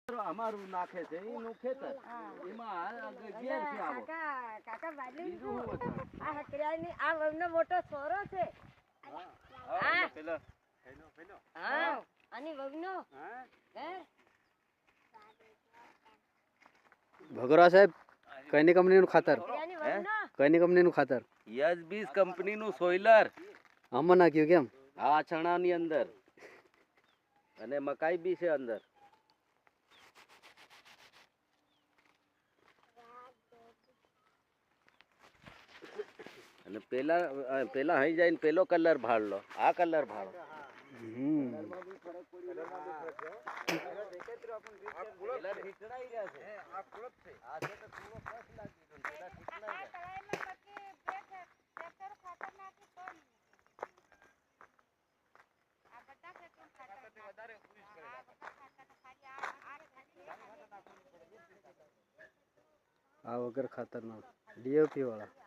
અમારું નાખે છે એનું ખેતર એમાં ઘેર છે આવો કાકા બાજરી આ હકરાની આ વવનો મોટો છોરો છે હા પેલો હા આની વવનો હે ભગરા સાહેબ કઈની કંપનીનું ખાતર કઈની કંપનીનું ખાતર યસ બીસ કંપનીનું સોઇલર આમાં નાખ્યું કેમ આ ચણાની અંદર અને મકાઈ બી છે અંદર અને પેલા અહીં જઈને પેલો કલર ભાળલો આ કલર ભાળો આ વગર ખાતરના ડીએપી વાળા